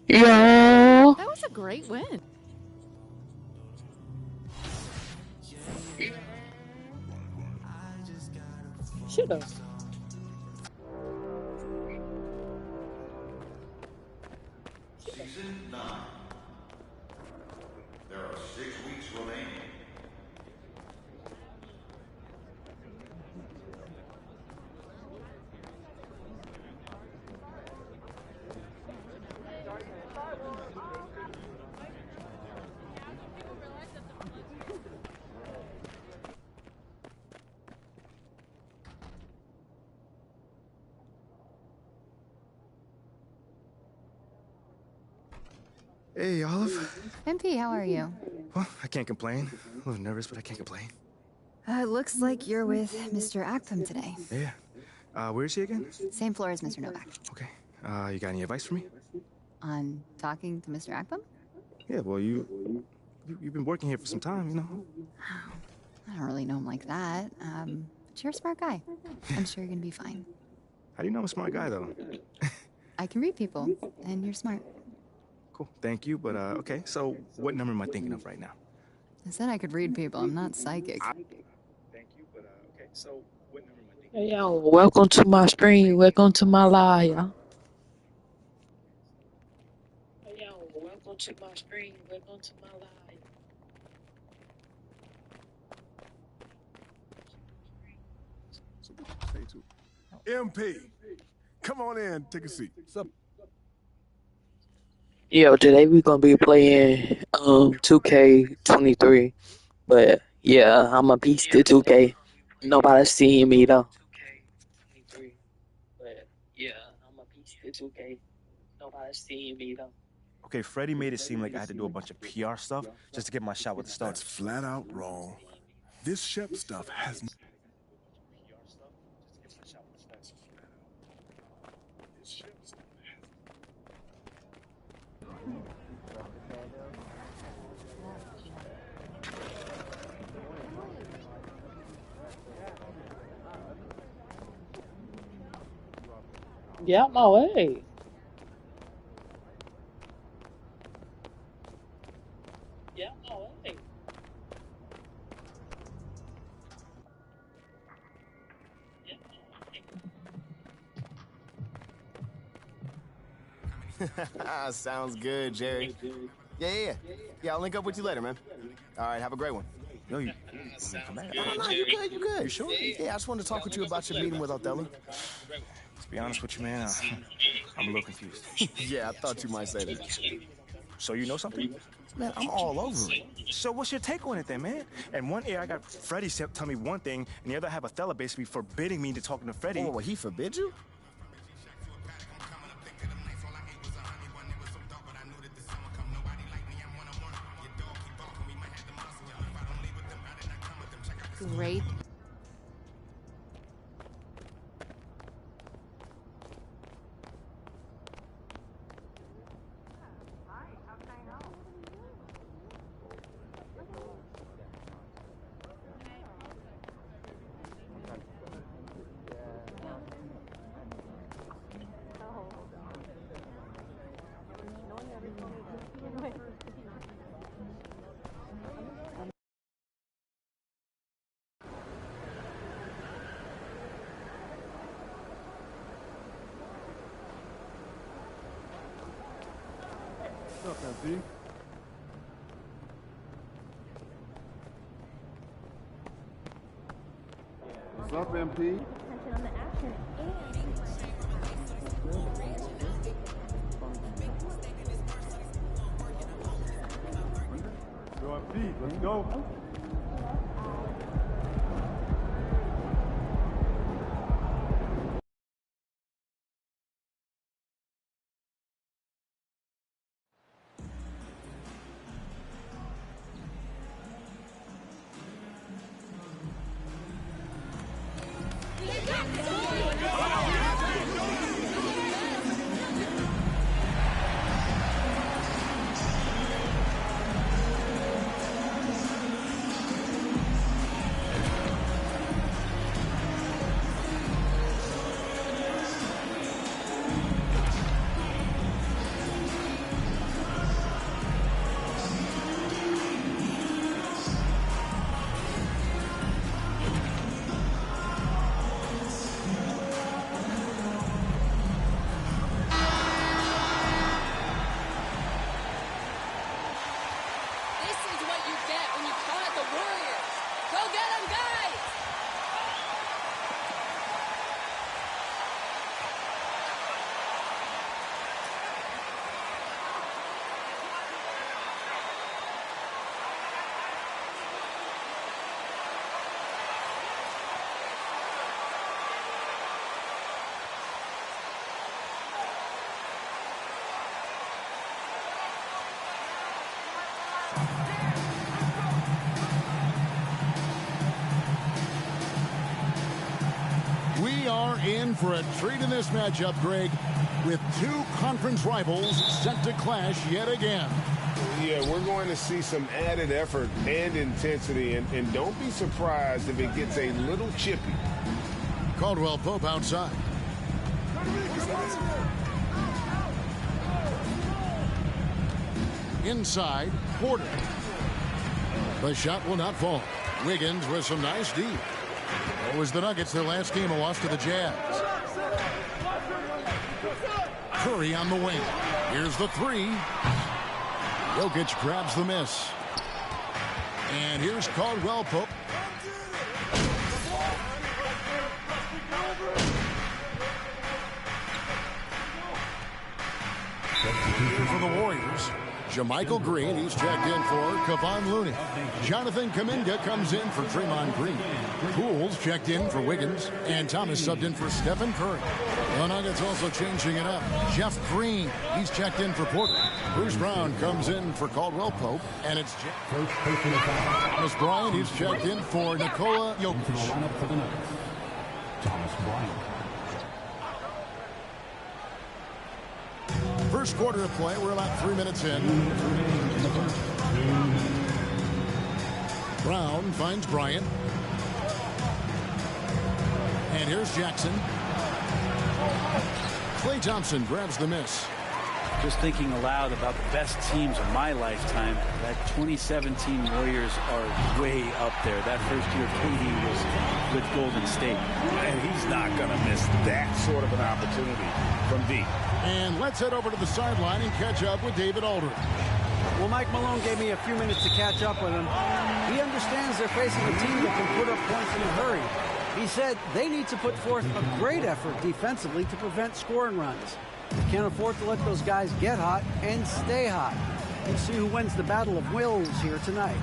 Yo. That was a great win. Shut up. Season 9. There are 6 weeks remaining. Hey, Olive. MP, how are you? Well, I can't complain. A little nervous, but I can't complain. It looks like you're with Mr. Aktham today. Yeah. Where is he again? Same floor as Mr. Novak. Okay. You got any advice for me? On talking to Mr. Aktham? Yeah, well, you've been working here for some time, you know. I don't really know him like that. But you're a smart guy. I'm sure you're gonna be fine. How do you know I'm a smart guy, though? I can read people, and you're smart. Cool. Thank you, but, okay. So, what number am I thinking of right now? I said I could read people. I'm not psychic. Thank you, but, okay. So, what number am I thinking of? Hey, yo, welcome to my stream. Welcome to my live, y'all. Hey, yo, welcome to my stream. Welcome to my live. So what you say to MP? Come on in, take a seat. Sup? Yo, today we gonna be playing 2K23. But yeah, I'm a beast at 2K. Nobody's seeing me though. But yeah, I'm a beast at 2K. Nobody's seeing me though. Okay, Freddie made it seem like I had to do a bunch of PR stuff just to get my shot with the That's Stars. flat out wrong. This Shep stuff has Get out my way. Get out my way. Sounds good, Jerry. Yeah. I'll link up with you later, man. All right, have a great one. Yo, you come back. No, you good. You sure? Yeah, I just wanted to talk with you about your meeting with Othello. To be honest with you, man, I'm a little confused. Yeah, I thought you might say that. So you know something? Man, I'm all over it. So what's your take on it then, man? And one ear I got Freddie tell me one thing, and the other I have Othello basically forbidding me to talking to Freddie. Oh, he forbid you? Great. What's up, MP? What's up, MP? Attention on the action Go up, Pete. Let's go. We are in for a treat in this matchup, Greg, with two conference rivals set to clash yet again. Yeah, we're going to see some added effort and intensity, and don't be surprised if it gets a little chippy. Caldwell Pope outside. Inside, Porter. The shot will not fall. Wiggins with some nice D. It was the Nuggets, their last game, a loss to the Jazz. Curry on the wing. Here's the three. Jokic grabs the miss. And here's Caldwell Pope. For the Warriors, JaMychal Green, he's checked in for Kevon Looney. Jonathan Kuminga comes in for Draymond Green. Pools checked in for Wiggins, and Thomas subbed in for Stephen Curry. The Nuggets also changing it up. Jeff Green, he's checked in for Porter. Bruce Brown comes in for Caldwell Pope, and it's Thomas Bryant, he's checked in for Nikola Jokic. Thomas Bryant. First quarter of play, we're about 3 minutes in. Brown finds Bryant. And here's Jackson. Klay Thompson grabs the miss. Just thinking aloud about the best teams of my lifetime, that 2017 Warriors are way up there. That first year KD was with Golden State. And he's not going to miss that sort of an opportunity from deep. And let's head over to the sideline and catch up with David Aldridge. Well, Mike Malone gave me a few minutes to catch up with him. He understands they're facing a team that can put up points in a hurry. He said they need to put forth a great effort defensively to prevent scoring runs. They can't afford to let those guys get hot and stay hot. We'll see who wins the battle of wills here tonight.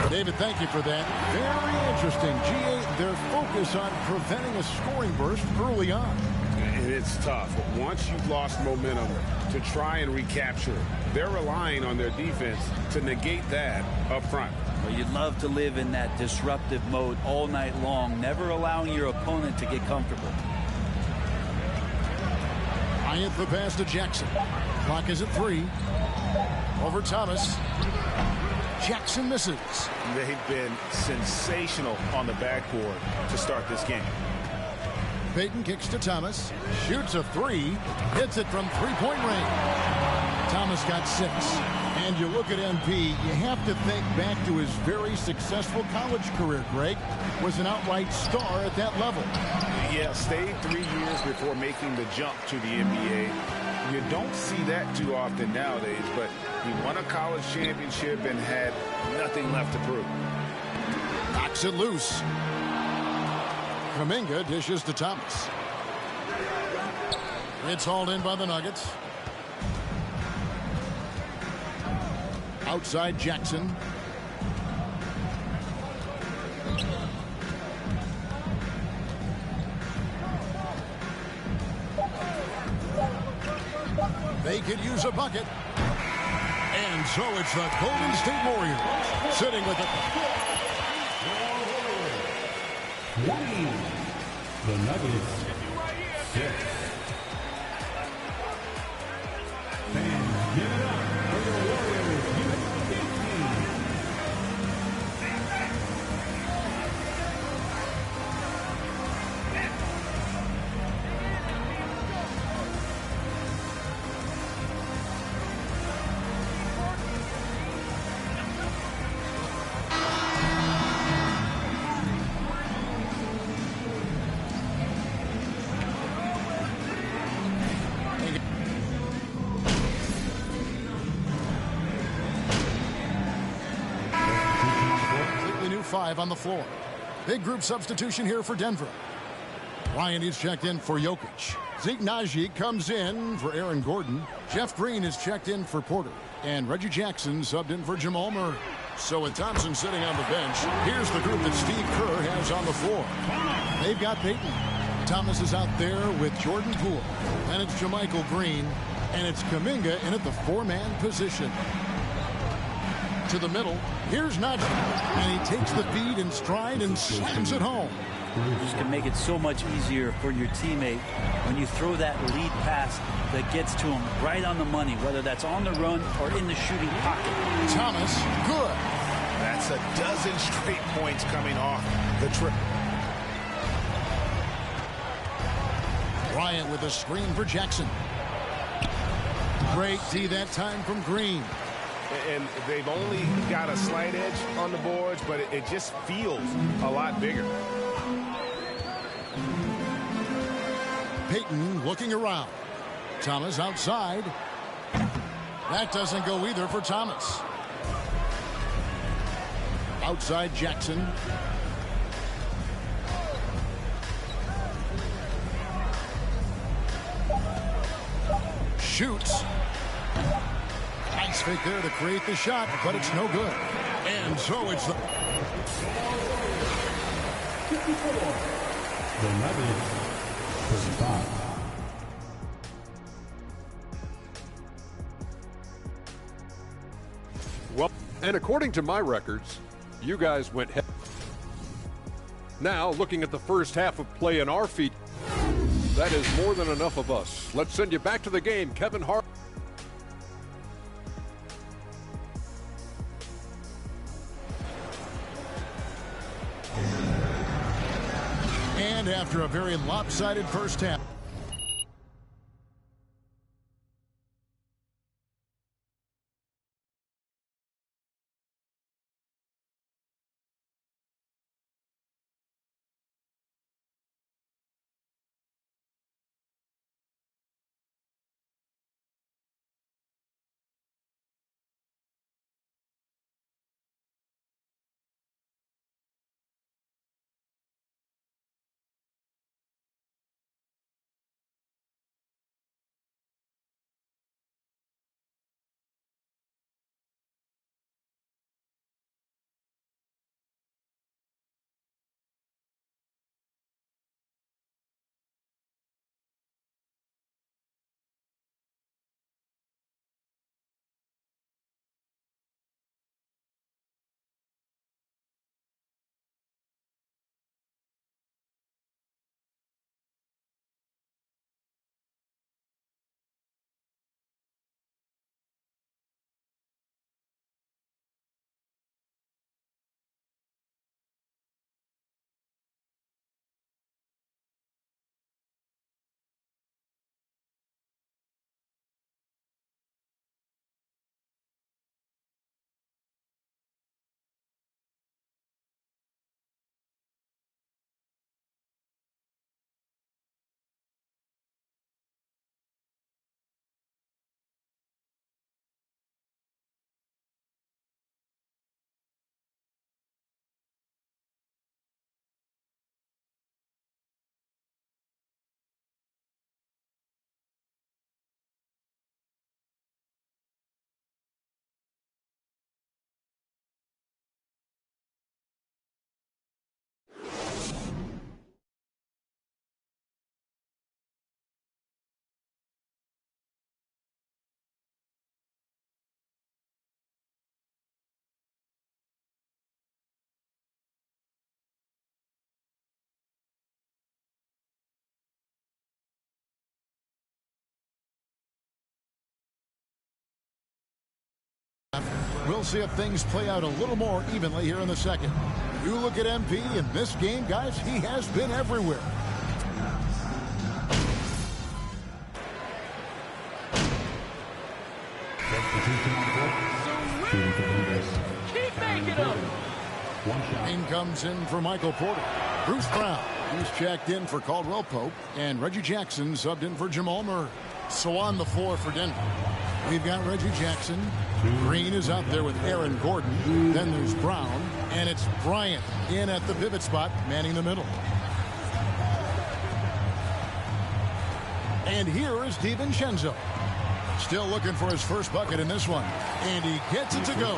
David, thank you for that. Very interesting. G8, their focus on preventing a scoring burst early on. And it's tough. Once you've lost momentum, to try and recapture it, they're relying on their defense to negate that up front. Well, you'd love to live in that disruptive mode all night long, never allowing your opponent to get comfortable. Bryant the pass to Jackson. Clock is at 3. Over Thomas. Jackson misses. They've been sensational on the backboard to start this game. Payton kicks to Thomas. Shoots a 3. Hits it from three-point range. Thomas got 6. And you look at MP, you have to think back to his very successful college career, Greg. Was an outright star at that level. Yeah, stayed 3 years before making the jump to the NBA. You don't see that too often nowadays, but he won a college championship and had nothing left to prove. Knocks it loose. Kuminga dishes to Thomas. It's hauled in by the Nuggets. Outside Jackson. They could use a bucket. And so it's the Golden State Warriors sitting with it. The Nuggets 6. Fans, give it up for the Warriors USA team. Five on the floor. Big group substitution here for Denver. Ryan is checked in for Jokic. Zeke Naji comes in for Aaron Gordon. Jeff Green is checked in for Porter. And Reggie Jackson subbed in for Jamal Murray. So with Thompson sitting on the bench, here's the group that Steve Kerr has on the floor. They've got Peyton. Thomas is out there with Jordan Poole. And it's JaMychal Green. And it's Kuminga in at the four-man position. To the middle. Here's Naji. And he takes the feed in stride and slams it home. Just can make it so much easier for your teammate when you throw that lead pass that gets to him right on the money, whether that's on the run or in the shooting pocket. Thomas, good. That's a dozen straight points coming off the trip. Bryant with a screen for Jackson. Great D that time from Green. And they've only got a slight edge on the boards, but it just feels a lot bigger. Peyton looking around. Thomas outside. That doesn't go either for Thomas. Outside Jackson. Shoots. Nice fake there to create the shot, but it's no good. And so it's the... The Nuggets 35. Well, and according to my records, you guys went head. Now, looking at the first half of play in our feet, that is more than enough of us. Let's send you back to the game, Kevin Hart. And after a very lopsided first half, We'll see if things play out a little more evenly here in the second. You look at MP in this game, guys, he has been everywhere. Keep making them. In comes in for Michael Porter. Bruce Brown, he's checked in for Caldwell Pope, and Reggie Jackson subbed in for Jamal Murray. So on the floor for Denver, we've got Reggie Jackson. Green is out there with Aaron Gordon. Then there's Brown, and it's Bryant in at the pivot spot, manning the middle. And here is DiVincenzo. Still looking for his first bucket in this one, and he gets it to go.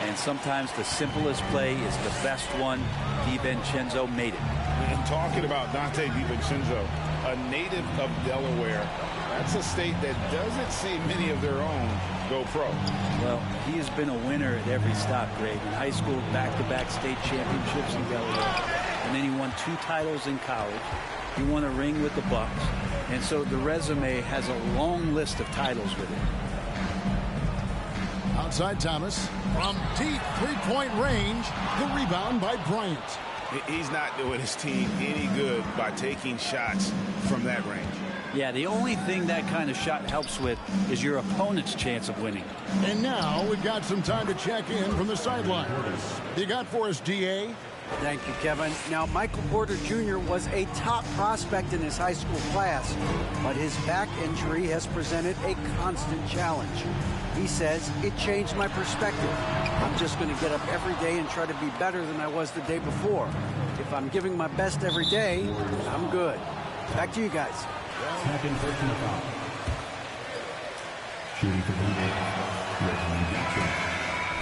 And sometimes the simplest play is the best one. DiVincenzo made it. And talking about Donte DiVincenzo, a native of Delaware, that's a state that doesn't see many of their own go pro. Well, he has been a winner at every stop, Greg. In high school, back-to-back state championships in Delaware. And then he won 2 titles in college. He won a ring with the Bucks. And so the resume has a long list of titles with it. Outside Thomas from deep three-point range. The rebound by Bryant. He's not doing his team any good by taking shots from that range. Yeah, the only thing that kind of shot helps with is your opponent's chance of winning. And now we've got some time to check in from the sideline. You got for us, DA? Thank you, Kevin. Now, Michael Porter Jr. was a top prospect in his high school class, but his back injury has presented a constant challenge. He says, it changed my perspective. I'm just going to get up every day and try to be better than I was the day before. If I'm giving my best every day, I'm good. Back to you guys. Second personal foul. Shooting for Reggie Jackson.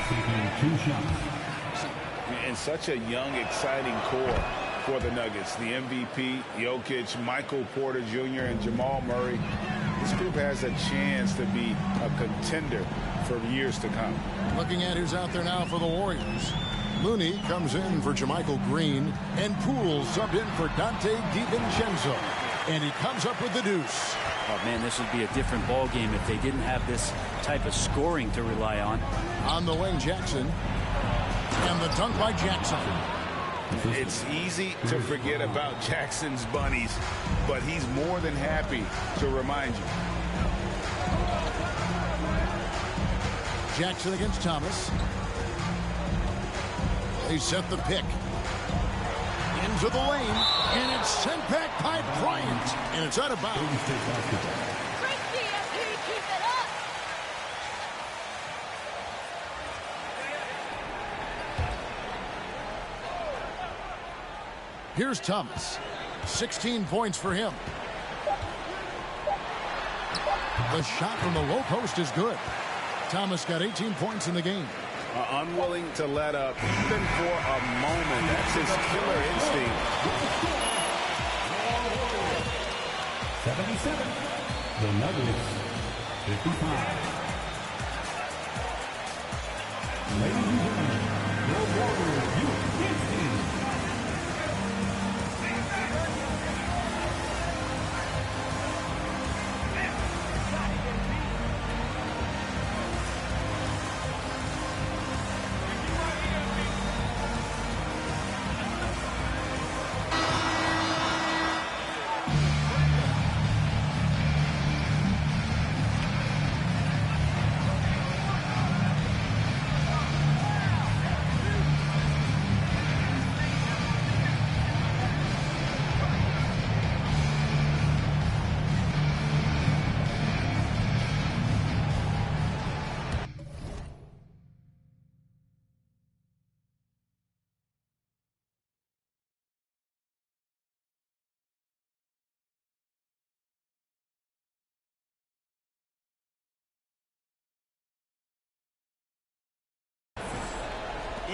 Taking 2 shots. And such a young, exciting core for the Nuggets. The MVP, Jokic, Michael Porter Jr., and Jamal Murray. This group has a chance to be a contender for years to come. Looking at who's out there now for the Warriors. Looney comes in for JaMychal Green, and Poole subbed in for Donte DiVincenzo. And he comes up with the deuce. Oh, man, this would be a different ball game if they didn't have this type of scoring to rely on. On the wing, Jackson. And the dunk by Jackson. It's easy to forget about Jackson's bunnies, but he's more than happy to remind you. Jackson against Thomas. They set the pick. Into the lane, and it's sent back by Bryant, and it's out of bounds. Here's Thomas. 16 points for him. The shot from the low post is good. Thomas got 18 points in the game. Unwilling to let up even for a moment. That's his killer instinct. 77. The Nuggets 55. Ladies and gentlemen, the Warriors U15.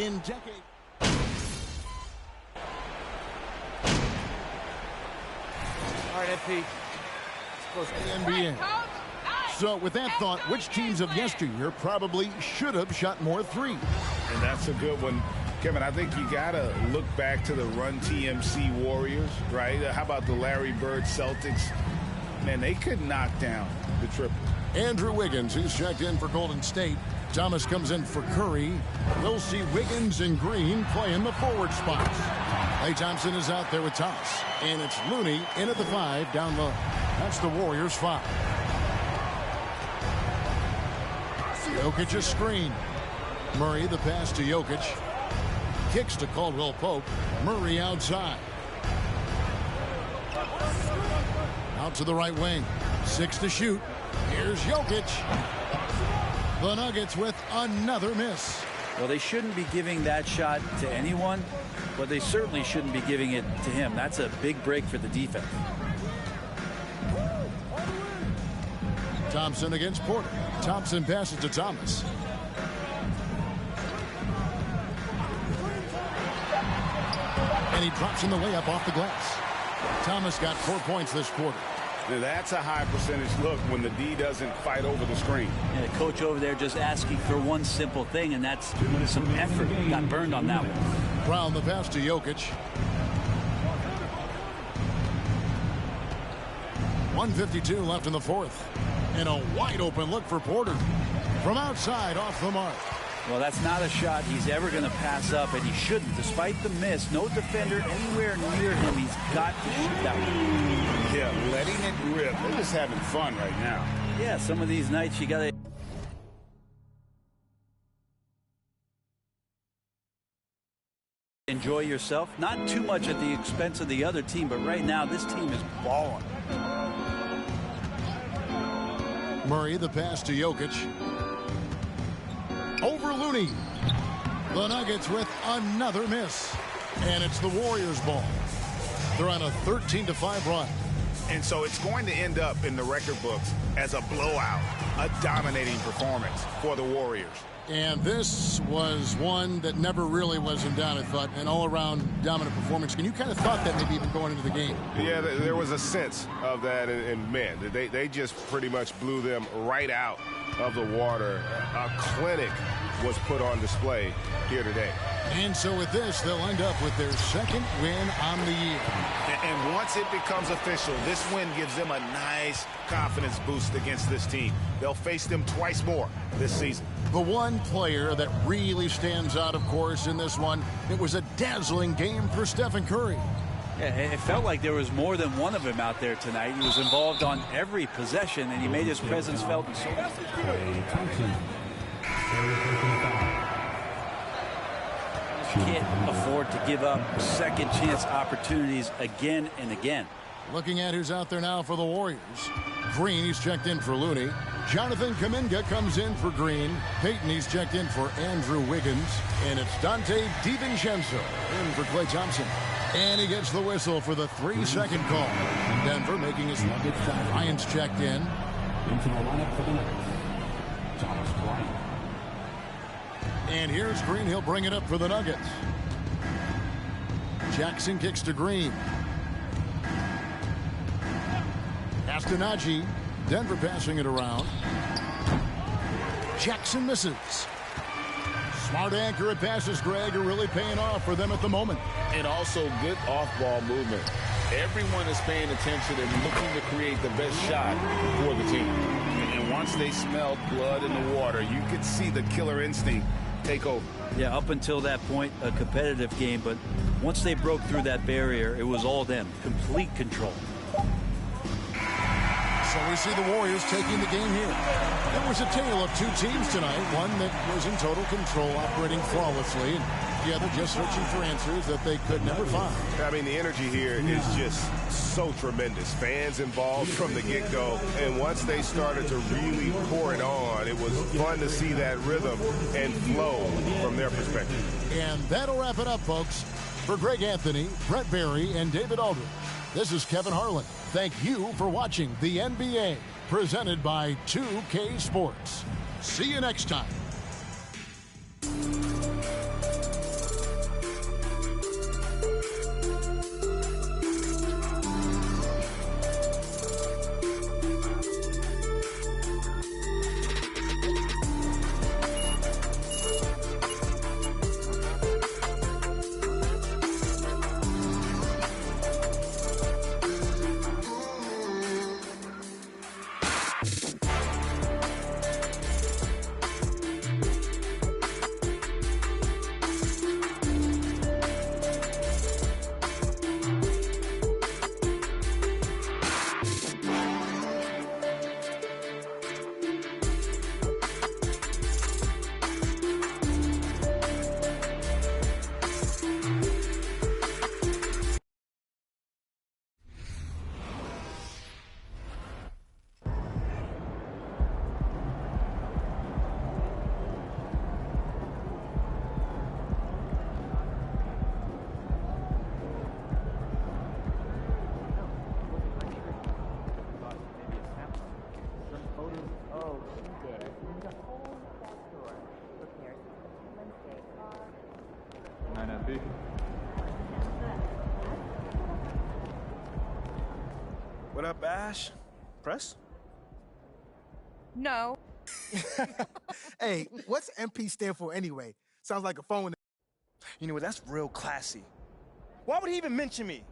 In decade. All right, FP. NBA. So with that thought, which teams of yesteryear probably should have shot more threes? And that's a good one. Kevin, I think you got to look back to the Run TMC Warriors, right? How about the Larry Bird Celtics? Man, they could knock down the triple. Andrew Wiggins, who's checked in for Golden State. Thomas comes in for Curry. We'll see Wiggins and Green play in the forward spots. Klay Thompson is out there with Thomas. And it's Looney in at the 5 down low. That's the Warriors' 5. Jokic's screen. Murray the pass to Jokic. Kicks to Caldwell Pope. Murray outside. Out to the right wing. 6 to shoot. Here's Jokic. The Nuggets with another miss. Well, they shouldn't be giving that shot to anyone, but they certainly shouldn't be giving it to him. That's a big break for the defense. Thompson against Porter. Thompson passes to Thomas. And he drops in the layup off the glass. Thomas got 4 points this quarter. That's a high percentage look when the D doesn't fight over the screen. And the coach over there just asking for one simple thing, and that's some effort. Got burned on that one. Brown the pass to Jokic. 1:52 left in the fourth. And a wide open look for Porter. From outside, off the mark. Well, that's not a shot he's ever going to pass up, and he shouldn't. Despite the miss, no defender anywhere near him. He's got to shoot that one. Yeah, letting it rip. They're just having fun right now. Yeah, some of these nights you got to enjoy yourself. Not too much at the expense of the other team, but right now this team is balling. Murray the pass to Jokic. Over Looney. The Nuggets with another miss. And it's the Warriors' ball. They're on a 13-5 run. And so it's going to end up in the record books as a blowout, a dominating performance for the Warriors. And this was one that never really was in doubt, I thought, an all-around dominant performance. And you kind of thought that maybe even going into the game. Yeah, there was a sense of that, and man, they just pretty much blew them right out of the water. A clinic was put on display here today. And so with this, they'll end up with their second win on the year. And once it becomes official, this win gives them a nice confidence boost against this team. They'll face them twice more this season. The one player that really stands out, of course, in this one, it was a dazzling game for Stephen Curry. Yeah, it felt like there was more than one of them out there tonight. He was involved on every possession, and he made his presence felt in so can't afford to give up second chance opportunities again and again. Looking at who's out there now for the Warriors. Green, he's checked in for Looney. Jonathan Kuminga comes in for Green. Payton, he's checked in for Andrew Wiggins. And it's Dante DiVincenzo in for Klay Thompson. And he gets the whistle for the 3-second call. Denver making his Bryant's checked in. Into the lineup for the Nuggets, Thomas Bryant. And here's Green. He'll bring it up for the Nuggets. Jackson kicks to Green. Astonaghi. Denver passing it around. Jackson misses. Smart accurate passes, Greg, are really paying off for them at the moment. And also good off-ball movement. Everyone is paying attention and looking to create the best shot for the team. And once they smelled blood in the water, you could see the killer instinct take over. Yeah, up until that point, a competitive game, but once they broke through that barrier, it was all them. Complete control. So we see the Warriors taking the game here. It was a tale of two teams tonight. One that was in total control, operating flawlessly, and the other just searching for answers that they could never find. I mean, the energy here is just so tremendous. Fans involved from the get-go, and once they started to really pour it on, it was fun to see that rhythm and flow from their perspective. And that'll wrap it up, folks. For Greg Anthony, Brett Barry, and David Aldridge, this is Kevin Harlan. Thank you for watching the NBA, presented by 2K Sports. See you next time. MP. What up, Ash? Press? No. Hey, what's MP stand for anyway? Sounds like a phone. You know what? That's real classy. Why would he even mention me?